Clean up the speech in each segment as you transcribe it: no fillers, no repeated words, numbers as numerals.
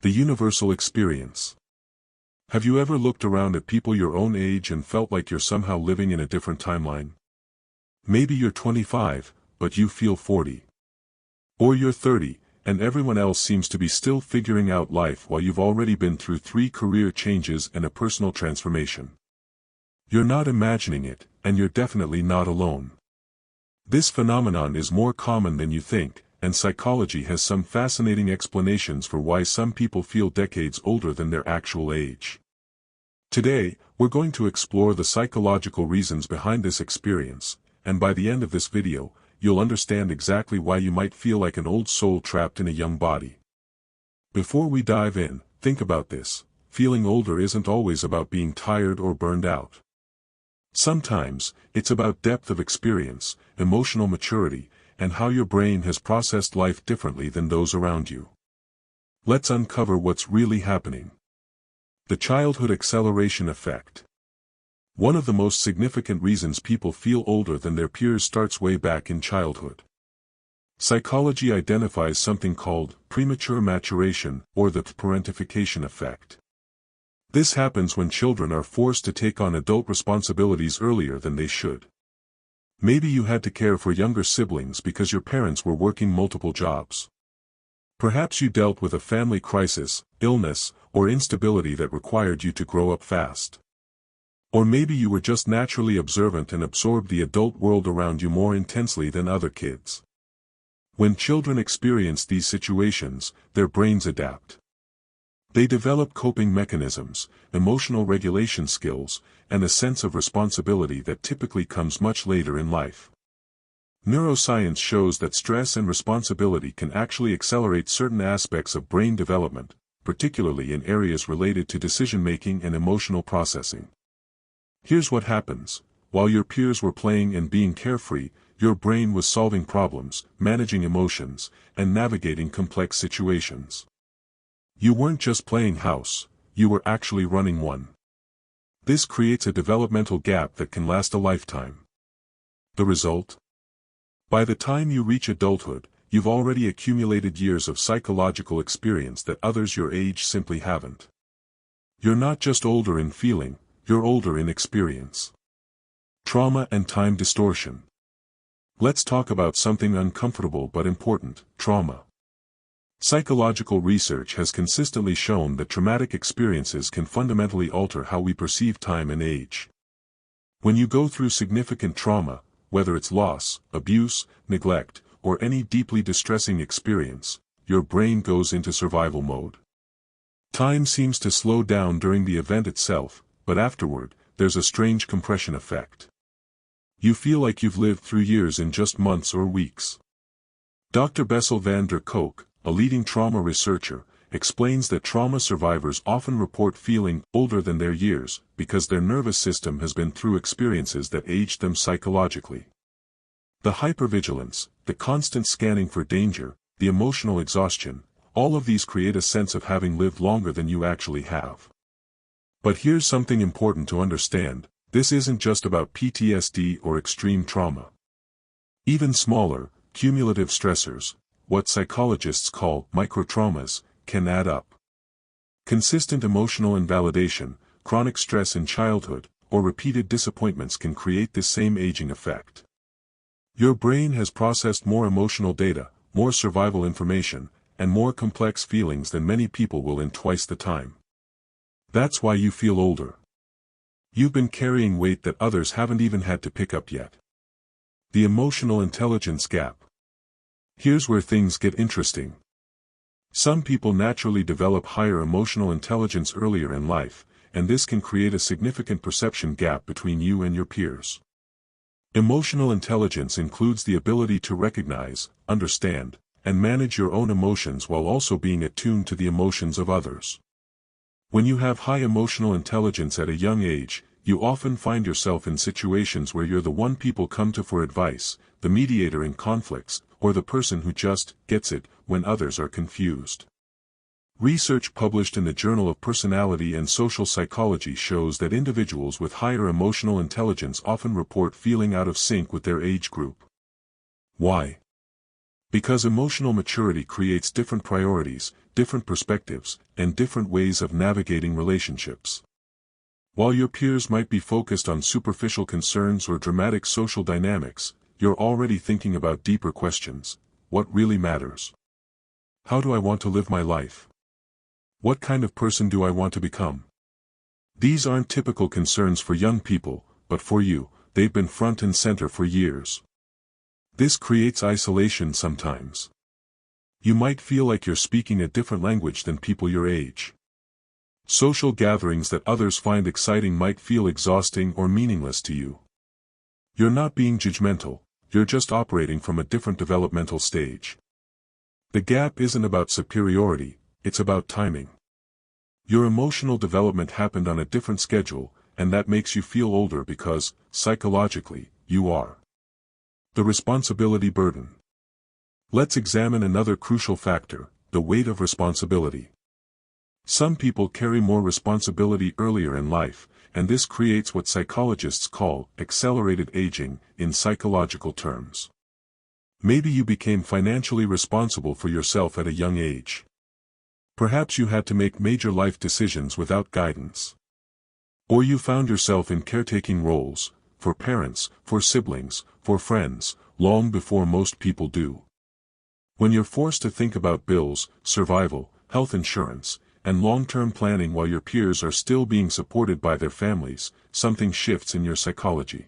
The universal experience. Have you ever looked around at people your own age and felt like you're somehow living in a different timeline? Maybe you're 25, but you feel 40. Or you're 30, and everyone else seems to be still figuring out life while you've already been through 3 career changes and a personal transformation. You're not imagining it, and you're definitely not alone. This phenomenon is more common than you think, and psychology has some fascinating explanations for why some people feel decades older than their actual age. Today, we're going to explore the psychological reasons behind this experience, and by the end of this video, you'll understand exactly why you might feel like an old soul trapped in a young body. Before we dive in, think about this: feeling older isn't always about being tired or burned out. Sometimes, it's about depth of experience, emotional maturity, and how your brain has processed life differently than those around you. Let's uncover what's really happening. The childhood acceleration effect. One of the most significant reasons people feel older than their peers starts way back in childhood. Psychology identifies something called premature maturation, or the parentification effect. This happens when children are forced to take on adult responsibilities earlier than they should. Maybe you had to care for younger siblings because your parents were working multiple jobs. Perhaps you dealt with a family crisis, illness, or instability that required you to grow up fast. Or maybe you were just naturally observant and absorbed the adult world around you more intensely than other kids. When children experience these situations, their brains adapt. They develop coping mechanisms, emotional regulation skills, and a sense of responsibility that typically comes much later in life. Neuroscience shows that stress and responsibility can actually accelerate certain aspects of brain development, particularly in areas related to decision-making and emotional processing. Here's what happens: while your peers were playing and being carefree, your brain was solving problems, managing emotions, and navigating complex situations. You weren't just playing house, you were actually running one. This creates a developmental gap that can last a lifetime. The result? By the time you reach adulthood, you've already accumulated years of psychological experience that others your age simply haven't. You're not just older in feeling, you're older in experience. Trauma and time distortion. Let's talk about something uncomfortable but important: trauma. Psychological research has consistently shown that traumatic experiences can fundamentally alter how we perceive time and age. When you go through significant trauma, whether it's loss, abuse, neglect, or any deeply distressing experience, your brain goes into survival mode. Time seems to slow down during the event itself, but afterward, there's a strange compression effect. You feel like you've lived through years in just months or weeks. Dr. Bessel van der Kolk, a leading trauma researcher, explains that trauma survivors often report feeling older than their years because their nervous system has been through experiences that aged them psychologically. The hypervigilance, the constant scanning for danger, the emotional exhaustion, all of these create a sense of having lived longer than you actually have. But here's something important to understand: this isn't just about PTSD or extreme trauma. Even smaller, cumulative stressors, what psychologists call microtraumas, can add up. Consistent emotional invalidation, chronic stress in childhood, or repeated disappointments can create this same aging effect. Your brain has processed more emotional data, more survival information, and more complex feelings than many people will in twice the time. That's why you feel older. You've been carrying weight that others haven't even had to pick up yet. The emotional intelligence gap. Here's where things get interesting. Some people naturally develop higher emotional intelligence earlier in life, and this can create a significant perception gap between you and your peers. Emotional intelligence includes the ability to recognize, understand, and manage your own emotions while also being attuned to the emotions of others. When you have high emotional intelligence at a young age, you often find yourself in situations where you're the one people come to for advice, the mediator in conflicts, or the person who just gets it when others are confused. Research published in the Journal of Personality and Social Psychology shows that individuals with higher emotional intelligence often report feeling out of sync with their age group. Why? Because emotional maturity creates different priorities, different perspectives, and different ways of navigating relationships. While your peers might be focused on superficial concerns or dramatic social dynamics, you're already thinking about deeper questions. What really matters? How do I want to live my life? What kind of person do I want to become? These aren't typical concerns for young people, but for you, they've been front and center for years. This creates isolation sometimes. You might feel like you're speaking a different language than people your age. Social gatherings that others find exciting might feel exhausting or meaningless to you. You're not being judgmental, you're just operating from a different developmental stage. The gap isn't about superiority, it's about timing. Your emotional development happened on a different schedule, and that makes you feel older because, psychologically, you are. The responsibility burden. Let's examine another crucial factor, the weight of responsibility. Some people carry more responsibility earlier in life, and this creates what psychologists call accelerated aging in psychological terms. Maybe you became financially responsible for yourself at a young age. Perhaps you had to make major life decisions without guidance. Or you found yourself in caretaking roles, for parents, for siblings, for friends, long before most people do. When you're forced to think about bills, survival, health insurance, and long-term planning while your peers are still being supported by their families, something shifts in your psychology.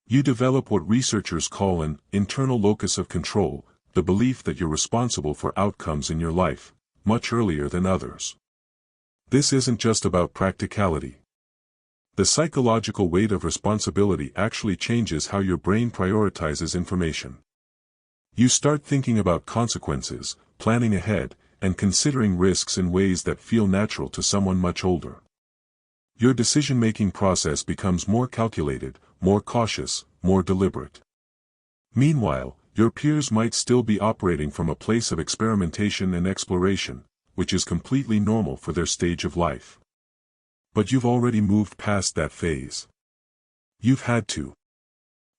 You develop what researchers call an internal locus of control, the belief that you're responsible for outcomes in your life, much earlier than others. This isn't just about practicality. The psychological weight of responsibility actually changes how your brain prioritizes information. You start thinking about consequences, planning ahead, and considering risks in ways that feel natural to someone much older. Your decision-making process becomes more calculated, more cautious, more deliberate. Meanwhile, your peers might still be operating from a place of experimentation and exploration, which is completely normal for their stage of life. But you've already moved past that phase. You've had to.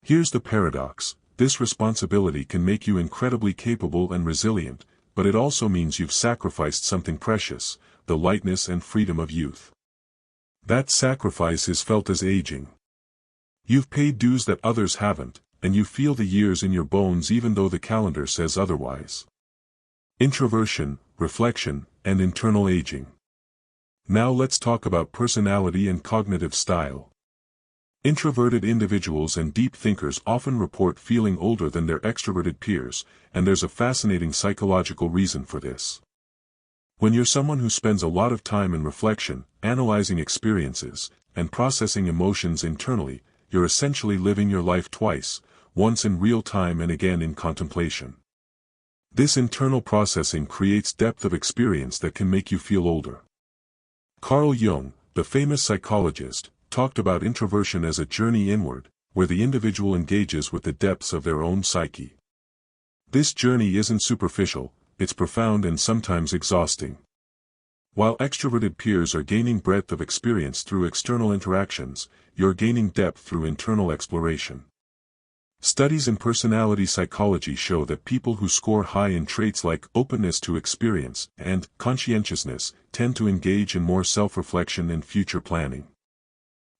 Here's the paradox: this responsibility can make you incredibly capable and resilient, but it also means you've sacrificed something precious, the lightness and freedom of youth. That sacrifice is felt as aging. You've paid dues that others haven't, and you feel the years in your bones even though the calendar says otherwise. Introversion, reflection, and internal aging. Now let's talk about personality and cognitive style. Introverted individuals and deep thinkers often report feeling older than their extroverted peers, and there's a fascinating psychological reason for this. When you're someone who spends a lot of time in reflection, analyzing experiences, and processing emotions internally, you're essentially living your life twice, once in real time and again in contemplation. This internal processing creates depth of experience that can make you feel older. Carl Jung, the famous psychologist, talked about introversion as a journey inward, where the individual engages with the depths of their own psyche. This journey isn't superficial, it's profound and sometimes exhausting. While extroverted peers are gaining breadth of experience through external interactions, you're gaining depth through internal exploration. Studies in personality psychology show that people who score high in traits like openness to experience and conscientiousness tend to engage in more self-reflection and future planning.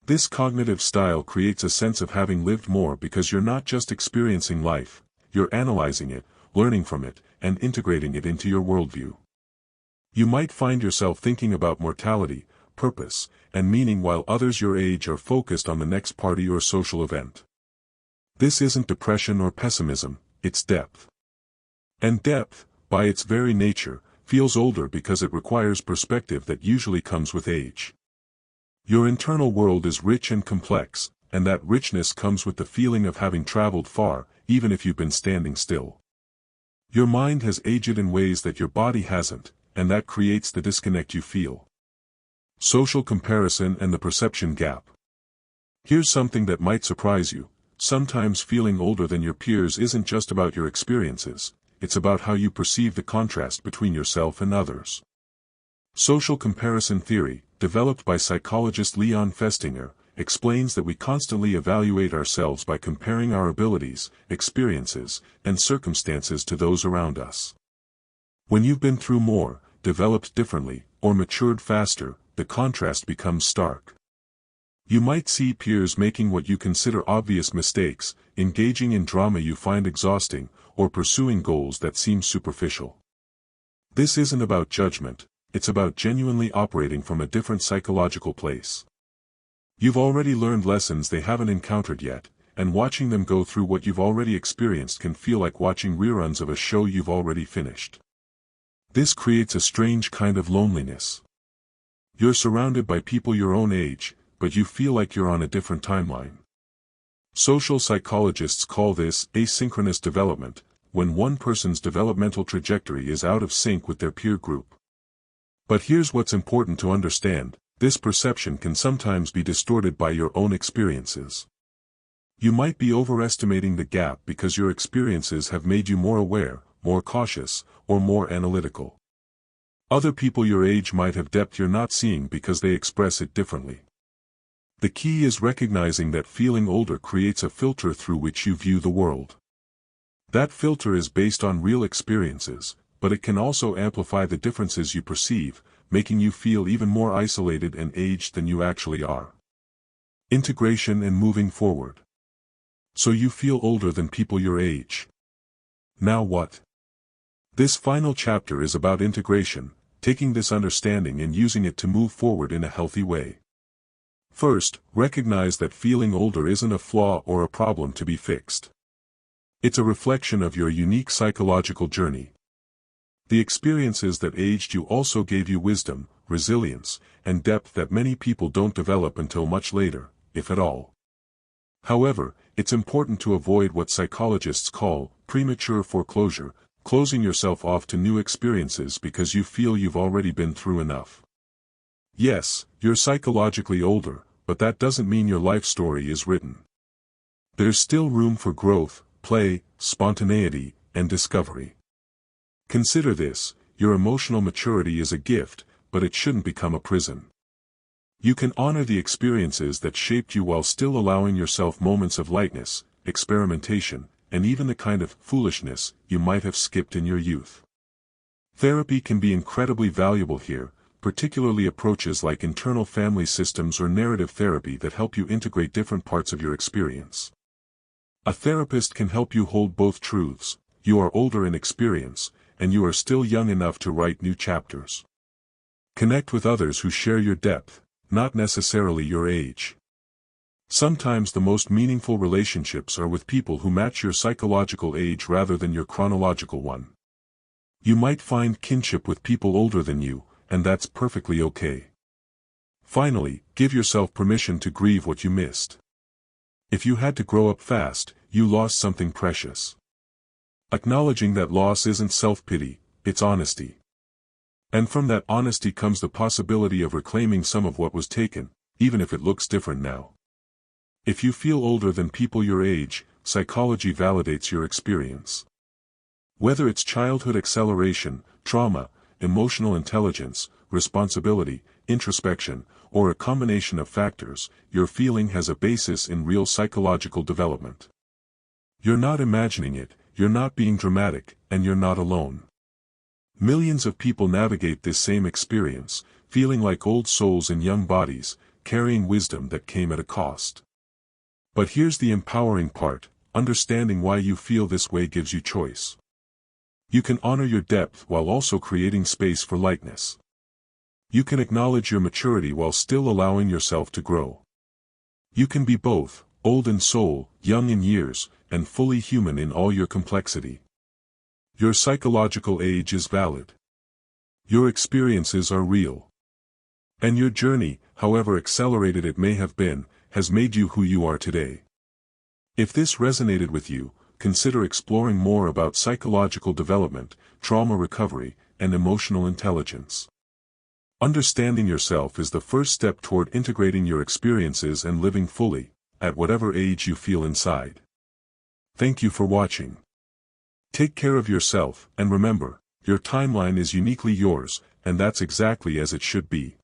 This cognitive style creates a sense of having lived more because you're not just experiencing life, you're analyzing it, learning from it, and integrating it into your worldview. You might find yourself thinking about mortality, purpose, and meaning while others your age are focused on the next party or social event. This isn't depression or pessimism, it's depth. And depth, by its very nature, feels older because it requires perspective that usually comes with age. Your internal world is rich and complex, and that richness comes with the feeling of having traveled far, even if you've been standing still. Your mind has aged in ways that your body hasn't, and that creates the disconnect you feel. Social comparison and the perception gap. Here's something that might surprise you: sometimes feeling older than your peers isn't just about your experiences, it's about how you perceive the contrast between yourself and others. Social comparison theory, developed by psychologist Leon Festinger, explains that we constantly evaluate ourselves by comparing our abilities, experiences, and circumstances to those around us. When you've been through more, developed differently, or matured faster, the contrast becomes stark. You might see peers making what you consider obvious mistakes, engaging in drama you find exhausting, or pursuing goals that seem superficial. This isn't about judgment, it's about genuinely operating from a different psychological place. You've already learned lessons they haven't encountered yet, and watching them go through what you've already experienced can feel like watching reruns of a show you've already finished. This creates a strange kind of loneliness. You're surrounded by people your own age, but you feel like you're on a different timeline. Social psychologists call this asynchronous development, when one person's developmental trajectory is out of sync with their peer group. But here's what's important to understand: this perception can sometimes be distorted by your own experiences. You might be overestimating the gap because your experiences have made you more aware, more cautious, or more analytical. Other people your age might have depth you're not seeing because they express it differently. The key is recognizing that feeling older creates a filter through which you view the world. That filter is based on real experiences, but it can also amplify the differences you perceive, making you feel even more isolated and aged than you actually are. Integration and moving forward. So you feel older than people your age. Now what? This final chapter is about integration, taking this understanding and using it to move forward in a healthy way. First, recognize that feeling older isn't a flaw or a problem to be fixed. It's a reflection of your unique psychological journey. The experiences that aged you also gave you wisdom, resilience, and depth that many people don't develop until much later, if at all. However, it's important to avoid what psychologists call premature foreclosure, closing yourself off to new experiences because you feel you've already been through enough. Yes, you're psychologically older, but that doesn't mean your life story is written. There's still room for growth, play, spontaneity, and discovery. Consider this: your emotional maturity is a gift, but it shouldn't become a prison. You can honor the experiences that shaped you while still allowing yourself moments of lightness, experimentation, and even the kind of foolishness you might have skipped in your youth. Therapy can be incredibly valuable here, particularly approaches like internal family systems or narrative therapy that help you integrate different parts of your experience. A therapist can help you hold both truths: you are older in experience, and you are still young enough to write new chapters. Connect with others who share your depth, not necessarily your age. Sometimes the most meaningful relationships are with people who match your psychological age rather than your chronological one. You might find kinship with people older than you, and that's perfectly okay. Finally, give yourself permission to grieve what you missed. If you had to grow up fast, you lost something precious. Acknowledging that loss isn't self-pity, it's honesty. And from that honesty comes the possibility of reclaiming some of what was taken, even if it looks different now. If you feel older than people your age, psychology validates your experience. Whether it's childhood acceleration, trauma, emotional intelligence, responsibility, introspection, or a combination of factors, your feeling has a basis in real psychological development. You're not imagining it, you're not being dramatic, and you're not alone. Millions of people navigate this same experience, feeling like old souls in young bodies, carrying wisdom that came at a cost. But here's the empowering part: understanding why you feel this way gives you choice. You can honor your depth while also creating space for lightness. You can acknowledge your maturity while still allowing yourself to grow. You can be both, old in soul, young in years, and fully human in all your complexity. Your psychological age is valid. Your experiences are real. And your journey, however accelerated it may have been, has made you who you are today. If this resonated with you, consider exploring more about psychological development, trauma recovery, and emotional intelligence. Understanding yourself is the first step toward integrating your experiences and living fully, at whatever age you feel inside. Thank you for watching. Take care of yourself, and remember, your timeline is uniquely yours, and that's exactly as it should be.